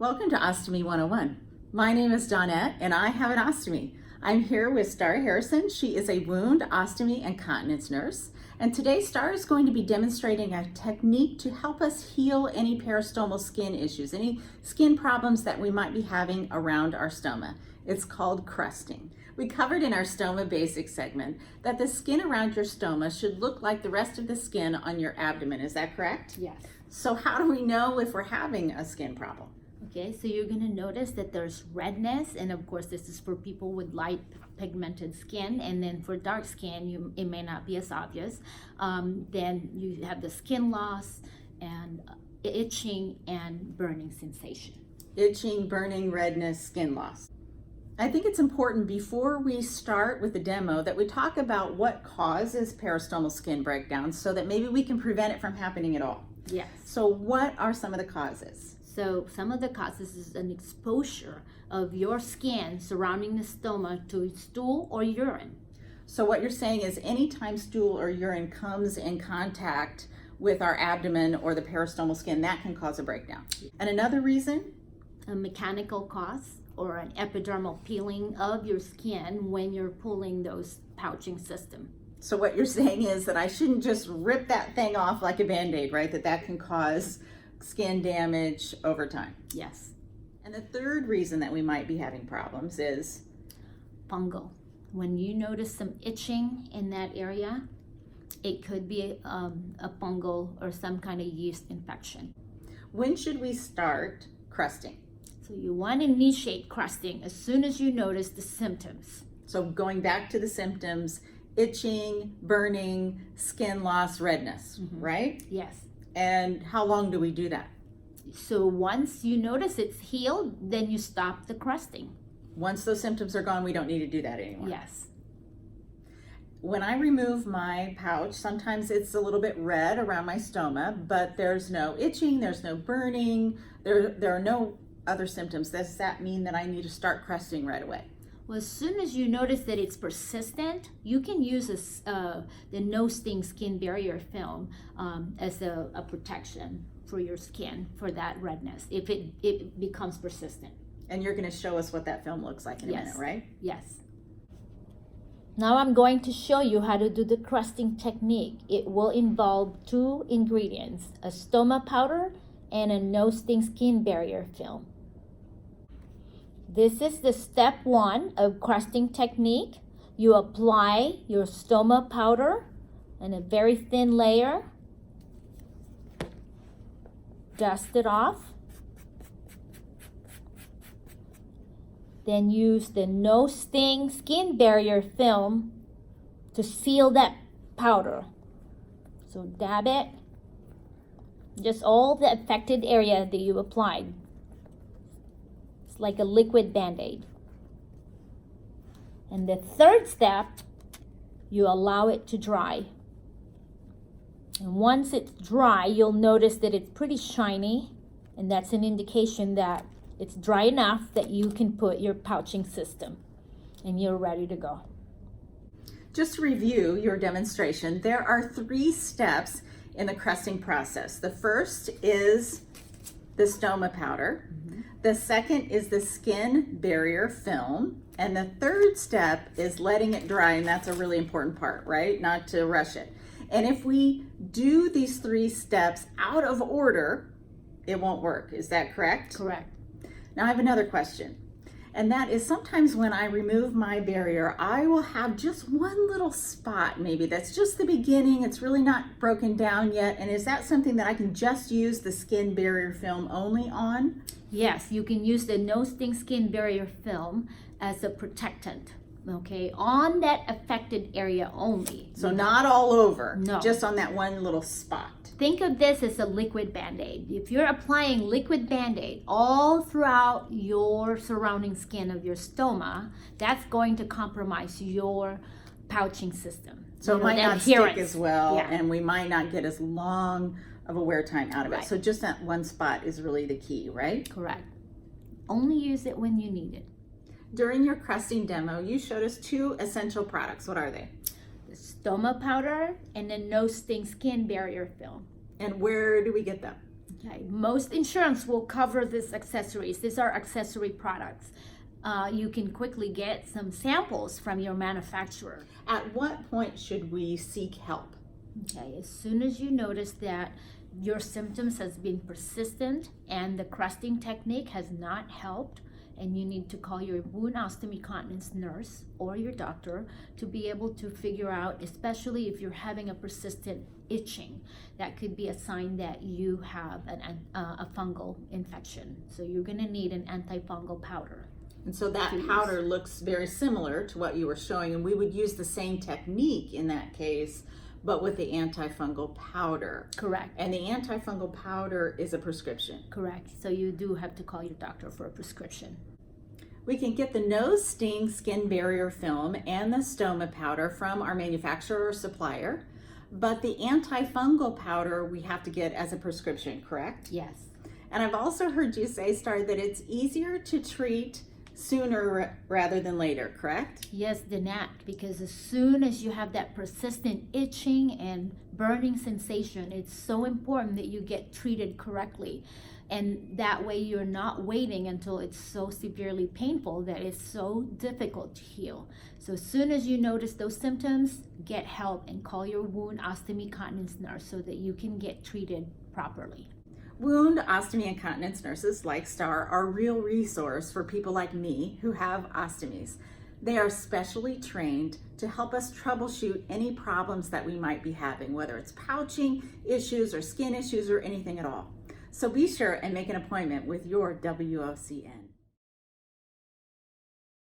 Welcome to Ostomy 101. My name is Dawnette and I have an ostomy. I'm here with Star Harrison. She is a wound, ostomy, and continence nurse. And today Star is going to be demonstrating a technique to help us heal any peristomal skin issues, any skin problems that we might be having around our stoma. It's called crusting. We covered in our stoma basic segment that the skin around your stoma should look like the rest of the skin on your abdomen. Is that correct? Yes. So how do we know if we're having a skin problem? Okay, so you're going to notice that there's redness, and of course this is for people with light pigmented skin, and then for dark skin it may not be as obvious. Then you have the skin loss and itching and burning sensation. Itching, burning, redness, skin loss. I think it's important before we start with the demo that we talk about what causes peristomal skin breakdown so that maybe we can prevent it from happening at all. Yes. So what are some of the causes? So some of the causes is an exposure of your skin surrounding the stoma to stool or urine. So what you're saying is anytime stool or urine comes in contact with our abdomen or the peristomal skin, that can cause a breakdown. And another reason? A mechanical cause or an epidermal peeling of your skin when you're pulling those pouching system. So what you're saying is that I shouldn't just rip that thing off like a Band-Aid, right? That can cause skin damage over time. Yes. And the third reason that we might be having problems is fungal. When you notice some itching in that area, it could be a fungal or some kind of yeast infection. When should we start crusting? So you want to initiate crusting as soon as you notice the symptoms. So going back to the symptoms, itching, burning, skin loss, redness, right? Yes. And how long do we do that? So once you notice it's healed, then you stop the crusting. Once those symptoms are gone, we don't need to do that anymore. Yes. When I remove my pouch, sometimes it's a little bit red around my stoma, but there's no itching, there's no burning, there are no other symptoms. Does that mean that I need to start crusting right away? Well, as soon as you notice that it's persistent, you can use the no-sting skin barrier film as a protection for your skin for that redness if it becomes persistent. And you're going to show us what that film looks like in a minute, right? Yes. Now I'm going to show you how to do the crusting technique. It will involve two ingredients, a stoma powder and a no-sting skin barrier film. This is the step 1 of crusting technique. You apply your stoma powder in a very thin layer. Dust it off. Then use the no-sting skin barrier film to seal that powder. So dab it. Just all the affected area that you applied. It's like a liquid Band-Aid. And the third step, you allow it to dry. And once it's dry, you'll notice that it's pretty shiny, and that's an indication that it's dry enough that you can put your pouching system and you're ready to go. Just to review your demonstration, there are 3 steps in the crusting process. The first is the stoma powder. The second is the skin barrier film. And the third step is letting it dry, and that's a really important part, right? Not to rush it. And if we do these 3 steps out of order, it won't work. Is that correct? Correct. Now I have another question. And that is sometimes when I remove my barrier, I will have just one little spot maybe that's just the beginning. It's really not broken down yet. And is that something that I can just use the skin barrier film only on? Yes, you can use the no-sting skin barrier film as a protectant, okay, on that affected area only. So not all over, no, just on that one little spot. Think of this as a liquid Band-Aid. If you're applying liquid Band-Aid all throughout your surrounding skin of your stoma, that's going to compromise your pouching system. So it might not stick as well, yeah, and we might not get as long of a wear time out of it. Right. So just that one spot is really the key, right? Correct. Only use it when you need it. During your crusting demo, you showed us 2 essential products. What are they? The stoma powder and the no-sting skin barrier film. And where do we get them? Okay, most insurance will cover these accessories. These are accessory products. You can quickly get some samples from your manufacturer. At what point should we seek help? Okay, as soon as you notice that your symptoms has been persistent and the crusting technique has not helped, and you need to call your wound ostomy continence nurse or your doctor to be able to figure out, especially if you're having a persistent itching, that could be a sign that you have a fungal infection. So you're gonna need an antifungal powder. And so that powder looks very similar to what you were showing, and we would use the same technique in that case, but with the antifungal powder. Correct. And the antifungal powder is a prescription. Correct. So you do have to call your doctor for a prescription. We can get the no sting skin barrier film and the Stoma powder from our manufacturer or supplier, but the antifungal powder we have to get as a prescription, correct? Yes. And I've also heard you say, Star, that it's easier to treat sooner rather than later, correct? Yes, the gnat, because as soon as you have that persistent itching and burning sensation, it's so important that you get treated correctly. And that way you're not waiting until it's so severely painful that it's so difficult to heal. So as soon as you notice those symptoms, get help and call your wound ostomy continence nurse so that you can get treated properly. Wound ostomy and continence nurses like Star are a real resource for people like me who have ostomies. They are specially trained to help us troubleshoot any problems that we might be having, whether it's pouching issues or skin issues or anything at all. So be sure and make an appointment with your WOCN.